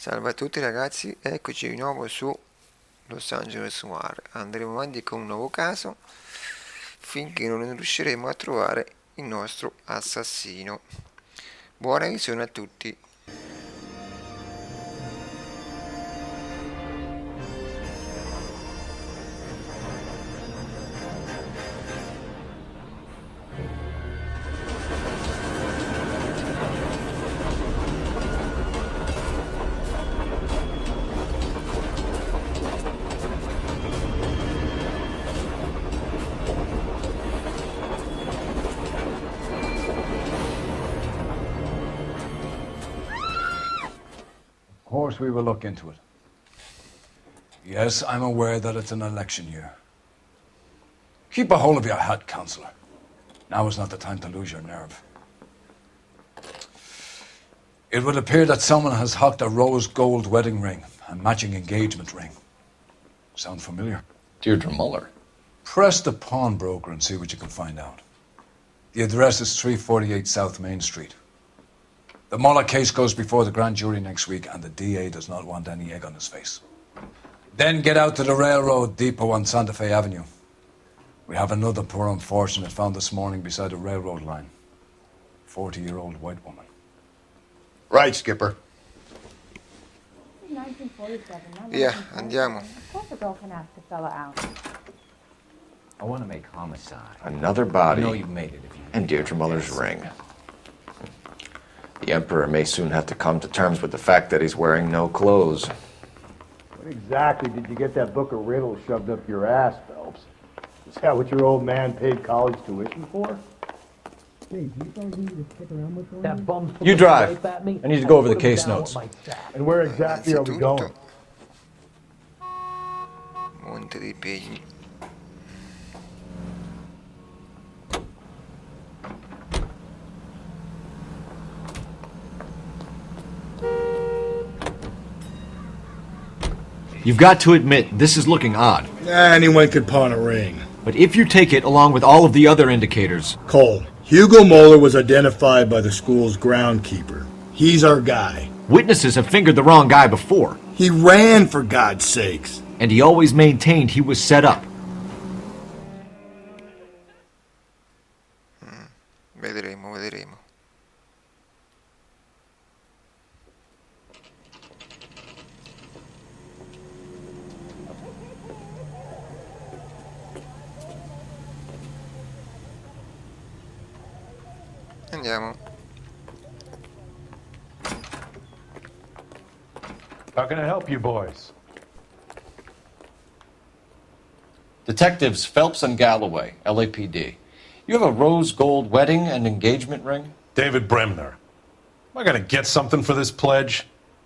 Salve a tutti ragazzi, eccoci di nuovo su Los Angeles Noire. Andremo avanti con un nuovo caso finché non riusciremo a trovare il nostro assassino. Buona visione a tutti. Of course we will look into it. Yes, I'm aware that it's an election year. Keep a hold of your hat, Counselor. Now is not the time to lose your nerve. It would appear that someone has hocked a rose gold wedding ring and matching engagement ring. Sound familiar? Deirdre Muller. Press the pawnbroker and see what you can find out. The address is 348 South Main Street. The Muller case goes before the grand jury next week, and the DA does not want any egg on his face. Then get out to the railroad depot on Santa Fe Avenue. We have another poor unfortunate found this morning beside a railroad line. 40-year-old white woman. Right, Skipper. 1947. Via, andiamo. Of course a girl can ask a fella out. I want to make homicide. Another body. I know you've made it if you... And Deirdre Muller's ring. The Emperor may soon have to come to terms with the fact that he's wearing no clothes. What exactly did you get that book of riddles shoved up your ass, Phelps? Is that what your old man paid college tuition for? That bum... You drive. At me. I need to go over the case notes. And where exactly are we going? Monte dei Pegni. You've got to admit, this is looking odd. Anyone could pawn a ring. But if you take it along with all of the other indicators... Cole, Hugo Moeller was identified by the school's groundkeeper. He's our guy. Witnesses have fingered the wrong guy before. He ran, for God's sakes. And he always maintained he was set up. Vedremo. Andiamo. How can I help you boys? Detectives Phelps and Galloway, LAPD. You have a rose gold wedding and engagement ring? David Bremner. Am I gonna get something for this pledge?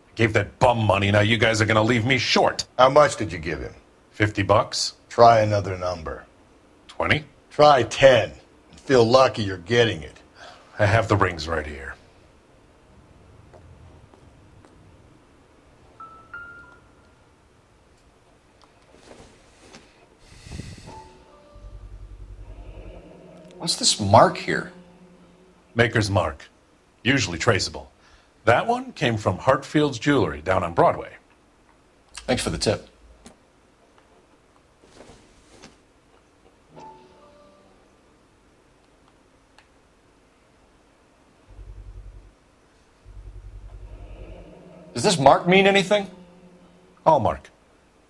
I gave that bum money, now you guys are gonna leave me short. How much did you give him? $50? Try another number. 20? Try 10. And feel lucky you're getting it. I have the rings right here. What's this mark here? Maker's mark. Usually traceable. That one came from Hartfield's Jewelry down on Broadway. Thanks for the tip. Does this mark mean anything? Hallmark.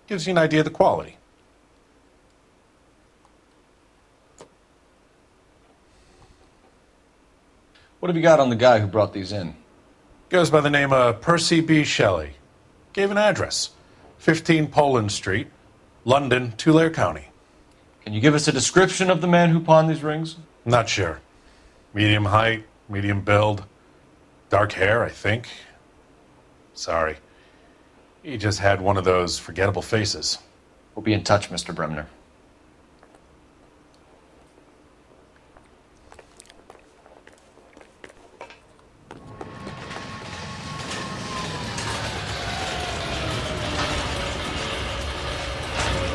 Gives you an idea of the quality. What have you got on the guy who brought these in? Goes by the name of Percy B. Shelley. Gave an address. 15 Poland Street, London, Tulare County. Can you give us a description of the man who pawned these rings? Not sure. Medium height, medium build. Dark hair, I think. Sorry. He just had one of those forgettable faces. We'll be in touch, Mr. Bremner.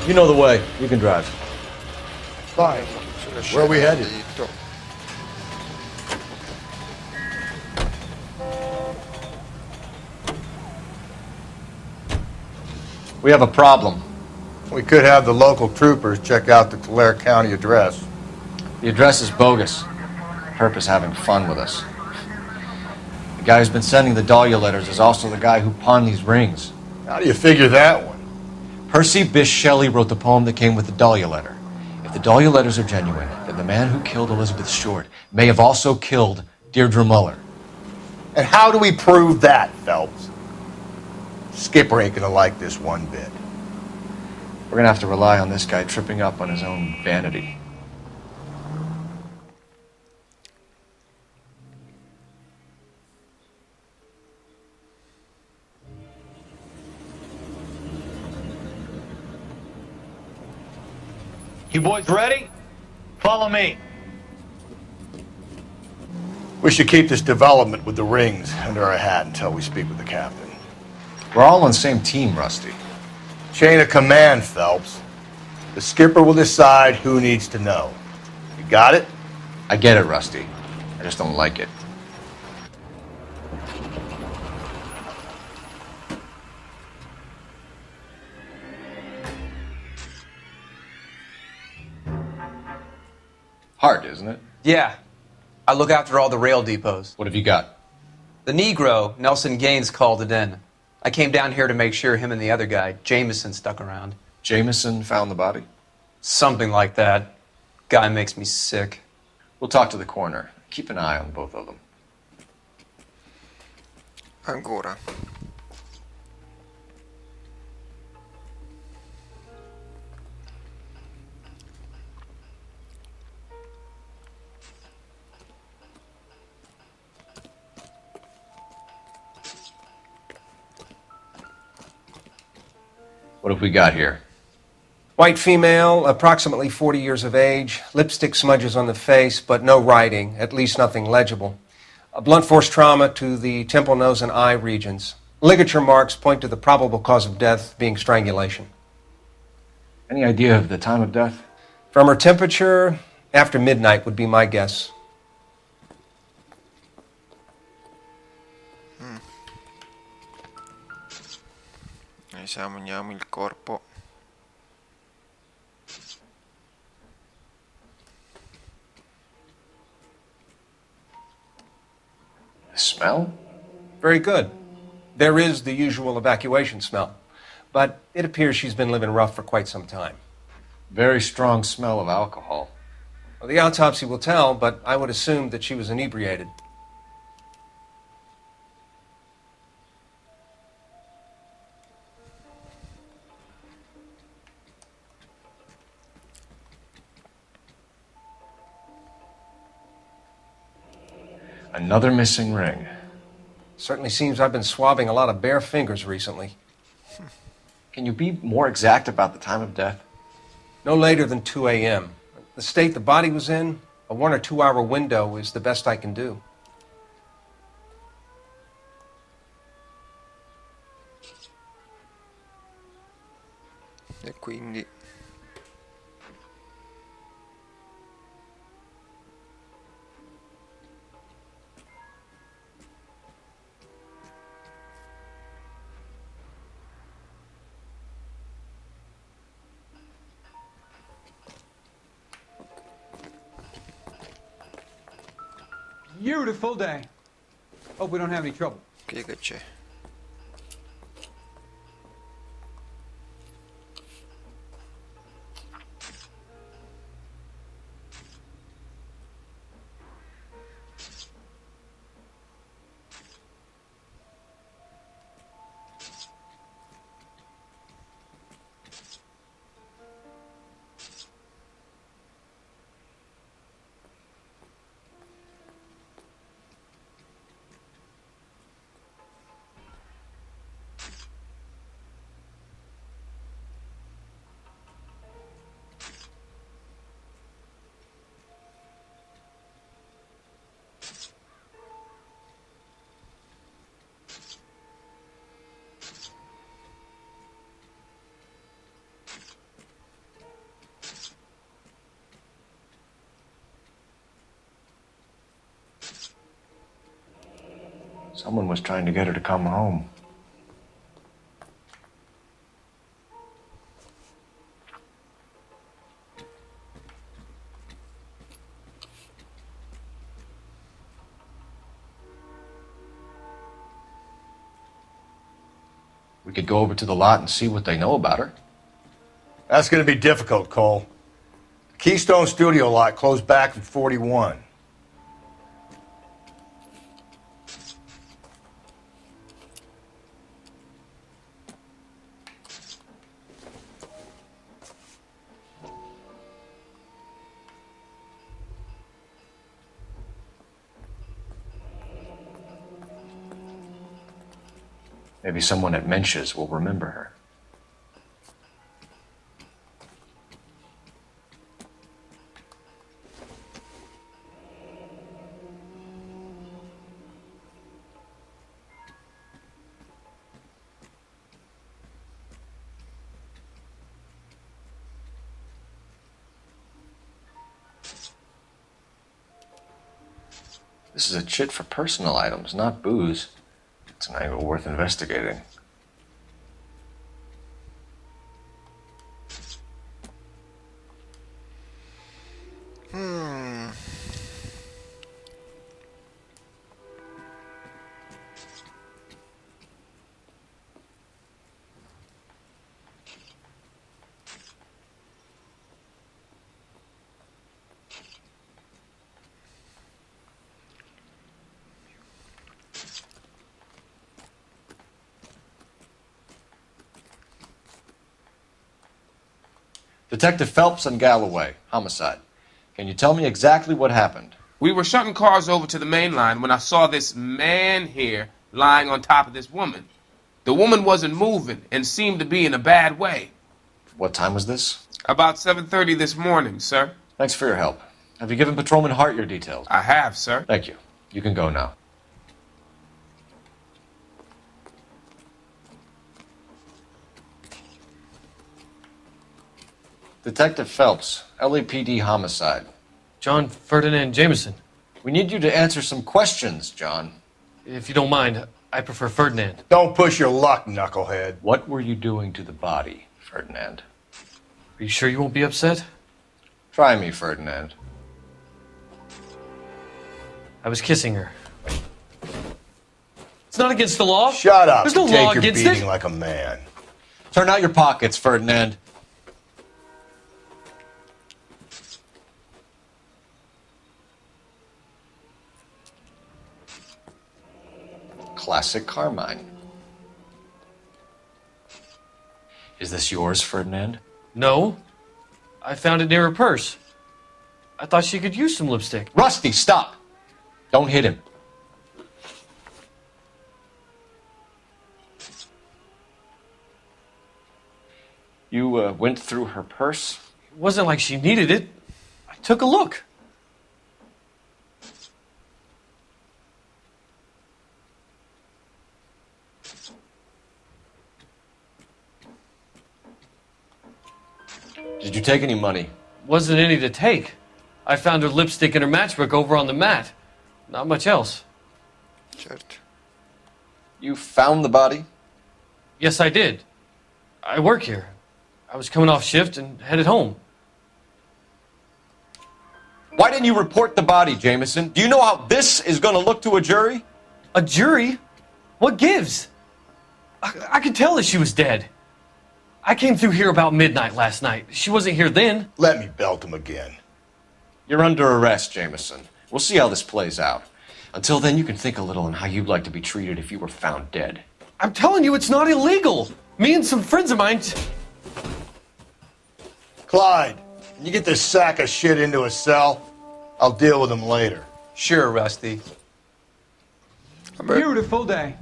You know the way. You can drive. Fine. Where are we headed? We have a problem. We could have the local troopers check out the Tulare County address. The address is bogus. Herp is having fun with us. The guy who's been sending the Dahlia letters is also the guy who pawned these rings. How do you figure that one? Percy Bysshe Shelley wrote the poem that came with the Dahlia letter. If the Dahlia letters are genuine, then the man who killed Elizabeth Short may have also killed Deirdre Muller. And how do we prove that, Phelps? Skipper ain't gonna like this one bit. We're gonna have to rely on this guy tripping up on his own vanity. You boys ready? Follow me. We should keep this development with the rings under our hat until we speak with the captain. We're all on the same team, Rusty. Chain of command, Phelps. The skipper will decide who needs to know. You got it? I get it, Rusty. I just don't like it. Hard, isn't it? Yeah. I look after all the rail depots. What have you got? The Negro, Nelson Gaines, called it in. I came down here to make sure him and the other guy, Jameson, stuck around. Jameson found the body? Something like that. Guy makes me sick. We'll talk to the coroner. Keep an eye on both of them. Ancora. What have we got here? White female, approximately 40 years of age, lipstick smudges on the face, but no writing, at least nothing legible. A blunt force trauma to the temple, nose, and eye regions. Ligature marks point to the probable cause of death being strangulation. Any idea of the time of death? From her temperature, after midnight would be my guess. Esaminiamo il corpo. The smell? Very good. There is the usual evacuation smell, but it appears she's been living rough for quite some time. Very strong smell of alcohol. Well, the autopsy will tell, but I would assume that she was inebriated. Another missing ring. Certainly seems I've been swabbing a lot of bare fingers recently. Can you be more exact about the time of death? No later than 2 a.m. The state the body was in, a 1 or 2 hour window is the best I can do. E quindi Beautiful day. Hope we don't have any trouble. che c'è? Someone was trying to get her to come home. We could go over to the lot and see what they know about her. That's going to be difficult, Cole. The Keystone Studio lot closed back in 41. Maybe someone at Mensch's will remember her. This is a chit for personal items, not booze. It's an angle worth investigating. Detective Phelps and Galloway, homicide. Can you tell me exactly what happened? We were shunting cars over to the main line when I saw this man here lying on top of this woman. The woman wasn't moving and seemed to be in a bad way. What time was this? About 7:30 this morning, sir. Thanks for your help. Have you given Patrolman Hart your details? I have, sir. Thank you. You can go now. Detective Phelps, LAPD homicide. John Ferdinand Jameson. We need you to answer some questions, John. If you don't mind, I prefer Ferdinand. Don't push your luck, knucklehead. What were you doing to the body, Ferdinand? Are you sure you won't be upset? Try me, Ferdinand. I was kissing her. It's not against the law. Shut up. There's no Take law your against beating it. like a man. Turn out your pockets, Ferdinand. Classic Carmine. Is this yours, Ferdinand? No. I found it near her purse. I thought she could use some lipstick. Rusty, stop! Don't hit him. You went through her purse? It wasn't like she needed it. I took a look. Did you take any money? Wasn't any to take. I found her lipstick and her matchbook over on the mat. Not much else. Certo. You found the body? Yes, I did. I work here. I was coming off shift and headed home. Why didn't you report the body, Jameson? Do you know how this is going to look to a jury? A jury? What gives? I could tell that she was dead. I came through here about midnight last night. She wasn't here then. Let me belt him again. You're under arrest, Jameson. We'll see how this plays out. Until then, you can think a little on how you'd like to be treated if you were found dead. I'm telling you, it's not illegal. Me and some friends of mine... Clyde, can you get this sack of shit into a cell? I'll deal with him later. Sure, Rusty. Beautiful day.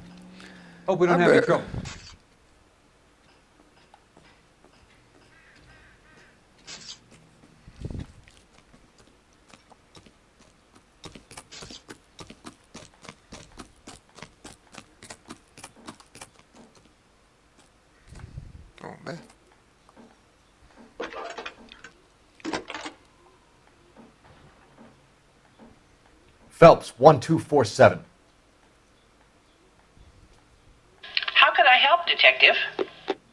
Hope we don't have any trouble. Vabbè. Phelps, 1247. How could I help, Detective?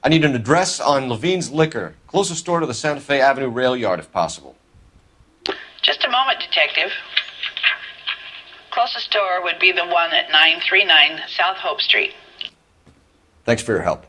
I need an address on Levine's Liquor, closest store to the Santa Fe Avenue rail yard, if possible. Just a moment, Detective. Closest store would be the one at 939 South Hope Street. Thanks for your help.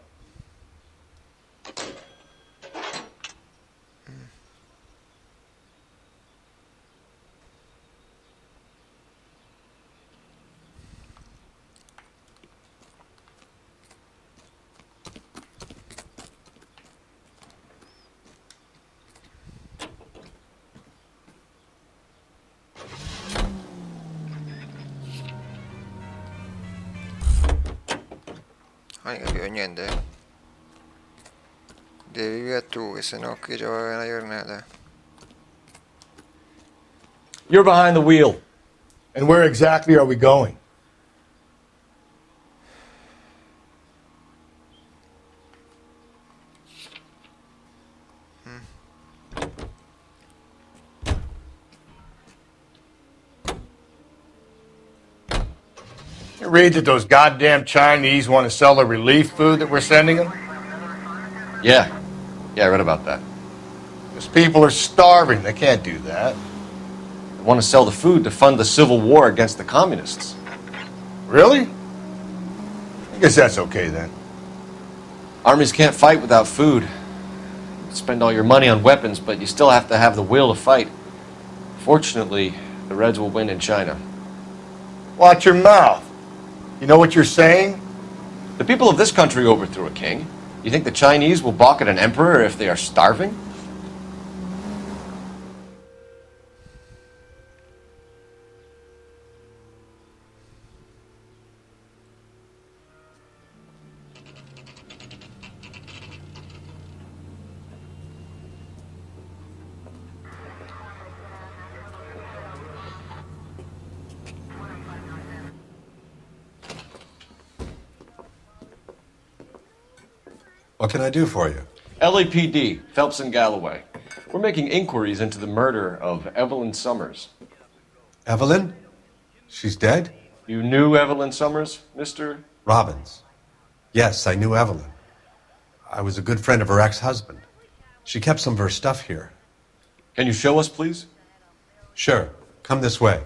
Non capivo niente. Devi via tu, che sennò qui c'è una giornata. You're behind the wheel. And where exactly are we going? You read that those goddamn Chinese want to sell the relief food that we're sending them? Yeah, I read about that. Those people are starving. They can't do that. They want to sell the food to fund the civil war against the communists. Really? I guess that's okay then. Armies can't fight without food. You spend all your money on weapons, but you still have to have the will to fight. Fortunately, the Reds will win in China. Watch your mouth. You know what you're saying? The people of this country overthrew a king. You think the Chinese will balk at an emperor if they are starving? What can I do for you? LAPD, Phelps and Galloway. We're making inquiries into the murder of Evelyn Summers. Evelyn? She's dead? You knew Evelyn Summers, Mr. Robbins. Yes, I knew Evelyn. I was a good friend of her ex-husband. She kept some of her stuff here. Can you show us, please? Sure. Come this way.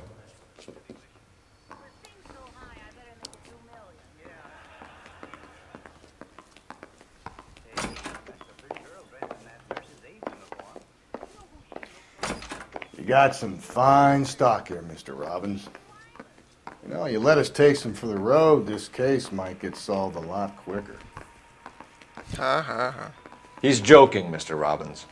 You got some fine stock here, Mr. Robbins. You know, you let us take some for the road, this case might get solved a lot quicker. Ha ha ha. He's joking, Mr. Robbins.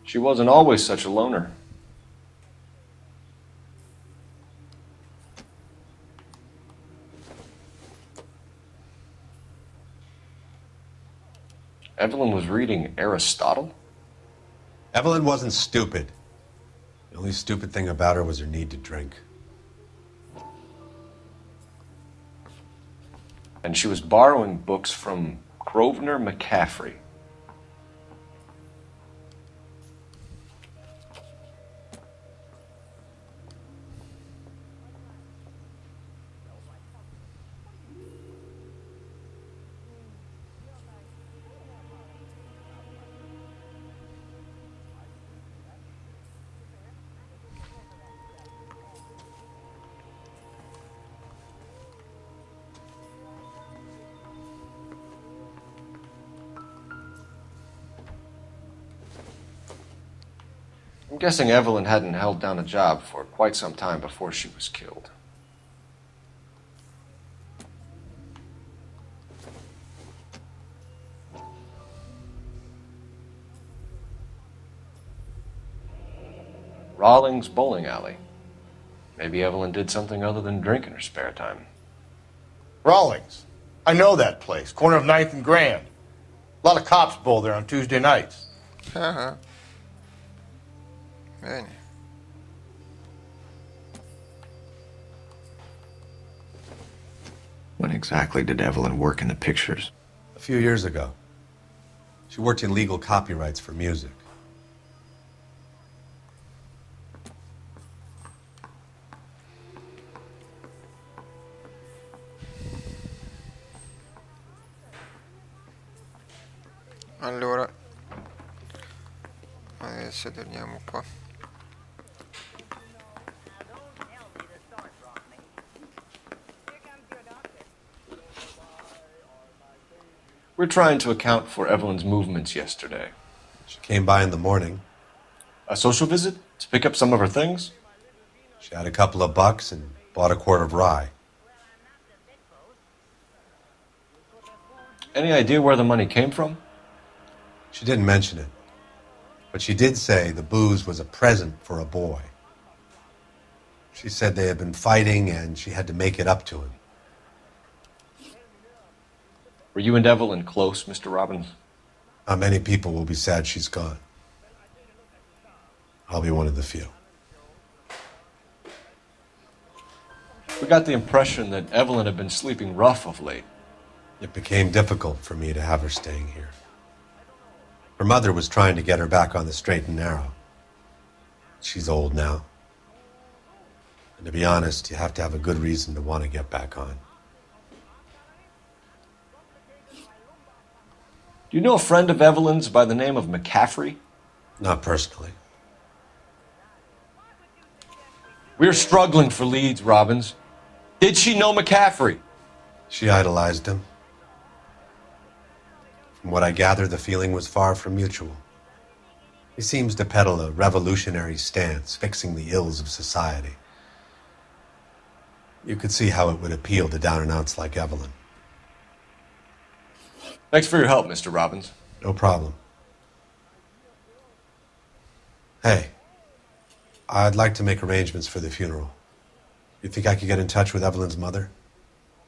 She wasn't always such a loner. Evelyn was reading Aristotle? Evelyn wasn't stupid. The only stupid thing about her was her need to drink. And she was borrowing books from Grosvenor McCaffrey. I'm guessing Evelyn hadn't held down a job for quite some time before she was killed. Rawlings Bowling Alley. Maybe Evelyn did something other than drink in her spare time. Rawlings. I know that place. Corner of 9th and Grand. A lot of cops bowl there on Tuesday nights. Ah, bene. When exactly did Evelyn work in the pictures? A few years ago. She worked in legal copyrights for music. Allora, adesso torniamo qua. We're trying to account for Evelyn's movements yesterday. She came by in the morning. A social visit? To pick up some of her things? She had a couple of bucks and bought a quart of rye. Any idea where the money came from? She didn't mention it, but she did say the booze was a present for a boy. She said they had been fighting and she had to make it up to him. Were you and Evelyn close, Mr. Robbins? Many people will be sad she's gone. I'll be one of the few. We got the impression that Evelyn had been sleeping rough of late. It became difficult for me to have her staying here. Her mother was trying to get her back on the straight and narrow. She's old now. And to be honest, you have to have a good reason to want to get back on. Do you know a friend of Evelyn's by the name of McCaffrey? Not personally. We're struggling for leads, Robbins. Did she know McCaffrey? She idolized him. From what I gather, the feeling was far from mutual. He seems to peddle a revolutionary stance, fixing the ills of society. You could see how it would appeal to down-and-outs like Evelyn. Thanks for your help, Mr. Robbins. No problem. Hey, I'd like to make arrangements for the funeral. You think I could get in touch with Evelyn's mother?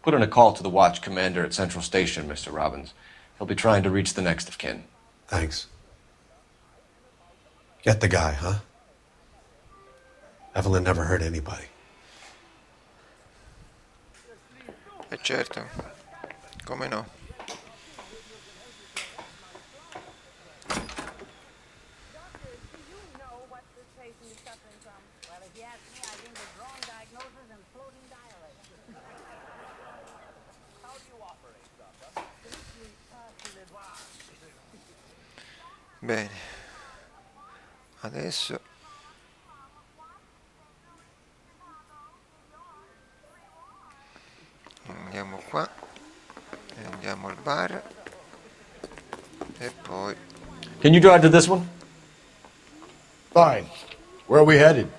Put in a call to the watch commander at Central Station, Mr. Robbins. He'll be trying to reach the next of kin. Thanks. Get the guy, huh? Evelyn never hurt anybody. Certo, come no. Bene, adesso andiamo qua, andiamo al bar e poi... Can you drive to this one? Fine. Where are we headed?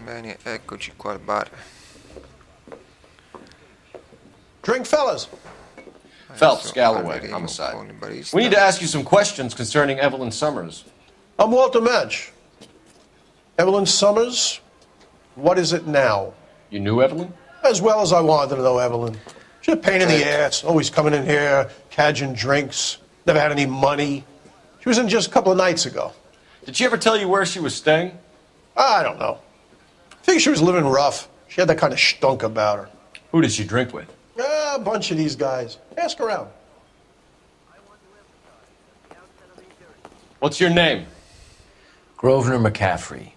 Bene, eccoci qua al bar. Drink, fellas. Phelps, Galloway, homicide. We need to ask you some questions concerning Evelyn Summers. I'm Walter Mensch. Evelyn Summers, what is it now? You knew Evelyn? As well as I wanted to know Evelyn. She's a pain in the ass, always coming in here, cadging drinks, never had any money. She was in just a couple of nights ago. Did she ever tell you where she was staying? I don't know. I think she was living rough. She had that kind of stunk about her. Who did she drink with? A bunch of these guys. Ask around. What's your name? Grosvenor McCaffrey.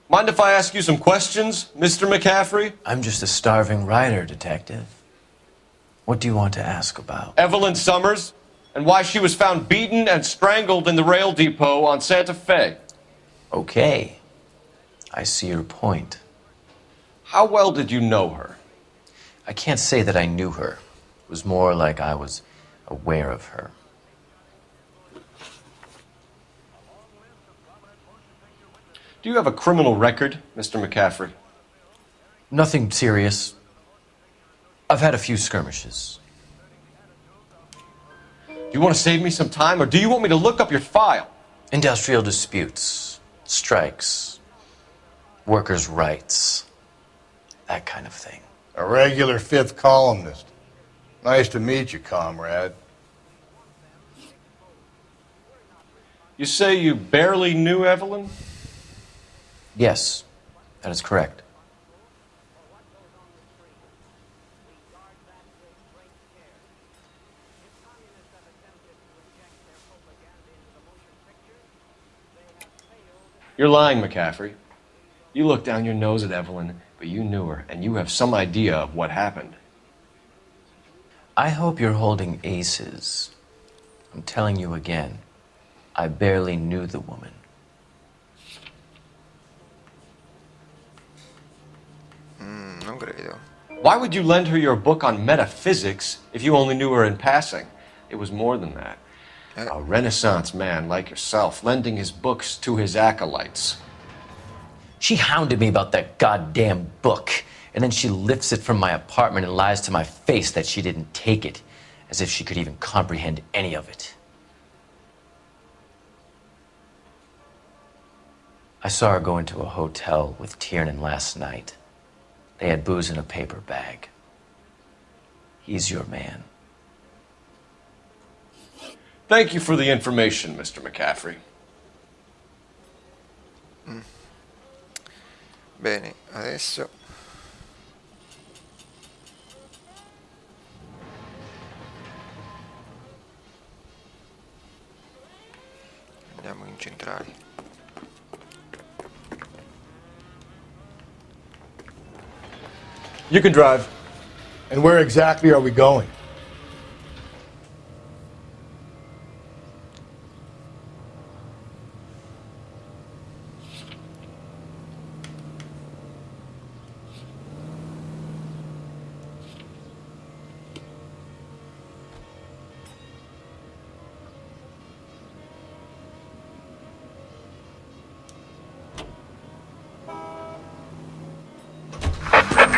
Mind if I ask you some questions, Mr. McCaffrey? I'm just a starving writer, Detective. What do you want to ask about? Evelyn Summers, and why she was found beaten and strangled in the rail depot on Santa Fe. Okay. I see your point. How well did you know her? I can't say that I knew her. It was more like I was aware of her. Do you have a criminal record, Mr. McCaffrey? Nothing serious. I've had a few skirmishes. Do you want to save me some time, or do you want me to look up your file? Industrial disputes, strikes, workers' rights, that kind of thing. A regular fifth columnist. Nice to meet you, comrade. You say you barely knew Evelyn? Yes, that is correct. You're lying, McCaffrey. You looked down your nose at Evelyn But you knew her, and you have some idea of what happened. I hope you're holding aces. I'm telling you again, I barely knew the woman. Non credo. Why would you lend her your book on metaphysics if you only knew her in passing? It was more than that. A Renaissance man like yourself, lending his books to his acolytes. She hounded me about that goddamn book, and then she lifts it from my apartment and lies to my face that she didn't take it, as if she could even comprehend any of it. I saw her go into a hotel with Tiernan last night. They had booze in a paper bag. He's your man. Thank you for the information, Mr. McCaffrey. Bene, adesso andiamo in centrale. You can drive. And where exactly are we going?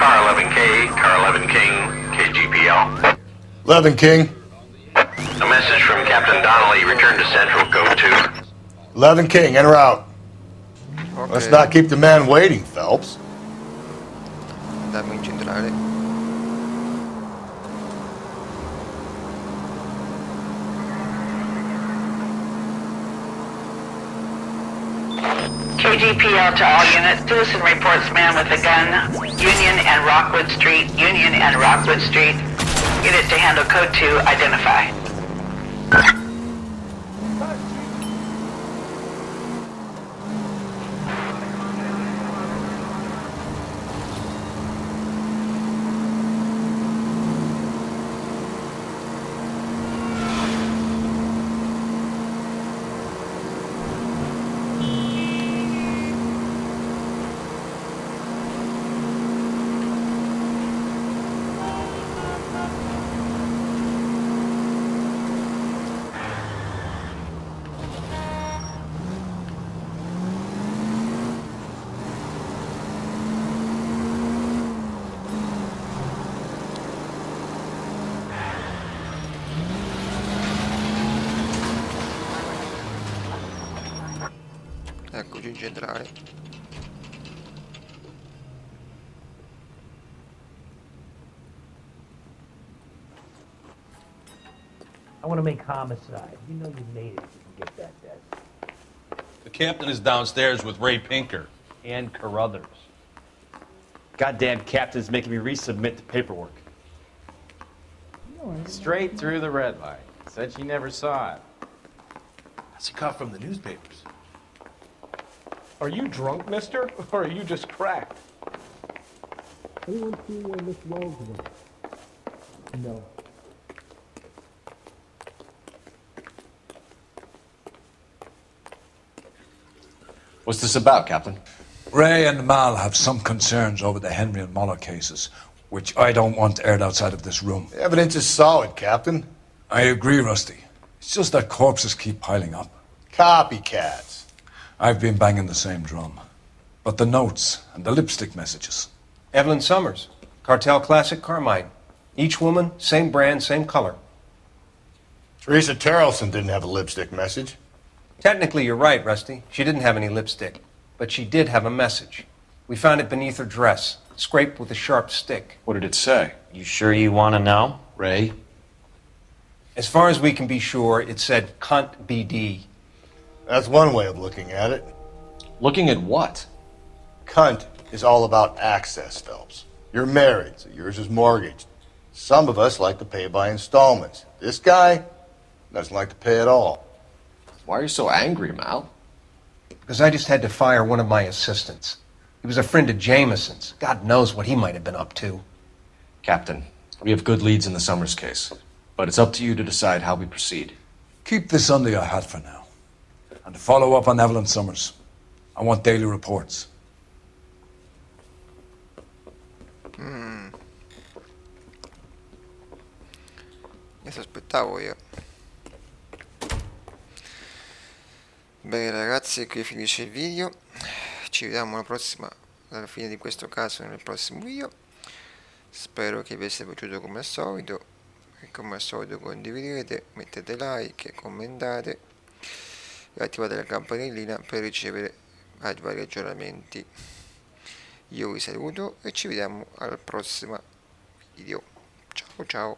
Car 11K, Car 11 King, KGPL. 11 King. A message from Captain Donnelly. Return to Central. Code 2. 11 King, en route. Okay. Let's not keep the man waiting, Phelps. Andiamo in centrale. KGPL to all units. Citizen reports man with a gun. Union and Rockwood Street. Union and Rockwood Street. Unit to handle code 2. Identify. Eccoci in centrale. I want to make homicide. You know you made it if you can get that desk. The captain is downstairs with Ray Pinker. And Carruthers. Goddamn captain's making me resubmit the paperwork. Straight through the red light. Said she never saw it. That's a cut from the newspapers. Are you drunk, mister? Or are you just cracked? Anyone see where Miss Wells went? No. What's this about, Captain? Ray and Mal have some concerns over the Henry and Muller cases, which I don't want aired outside of this room. The evidence is solid, Captain. I agree, Rusty. It's just that corpses keep piling up. Copycats. I've been banging the same drum. But the notes and the lipstick messages. Evelyn Summers, Cartel Classic Carmine. Each woman, same brand, same color. Teresa Terrelson didn't have a lipstick message. Technically, you're right, Rusty. She didn't have any lipstick. But she did have a message. We found it beneath her dress, scraped with a sharp stick. What did it say? You sure you want to know? Ray? As far as we can be sure, it said cunt BD. That's one way of looking at it. Looking at what? Cunt is all about access, Phelps. You're married, so yours is mortgaged. Some of us like to pay by installments. This guy doesn't like to pay at all. Why are you so angry, Mal? Because I just had to fire one of my assistants. He was a friend of Jameson's. God knows what he might have been up to. Captain, we have good leads in the Summers case, but it's up to you to decide how we proceed. Keep this under your hat for now. And to follow up on Evelyn Summers, I want daily reports. Adesso aspettavo io. Bene ragazzi, qui finisce il video. Ci vediamo alla fine di questo caso nel prossimo video. Spero che vi sia piaciuto come al solito. E come al solito condividete, mettete like, commentate e attivate la campanellina per ricevere vari aggiornamenti. Io vi saluto e ci vediamo al prossimo video. Ciao ciao.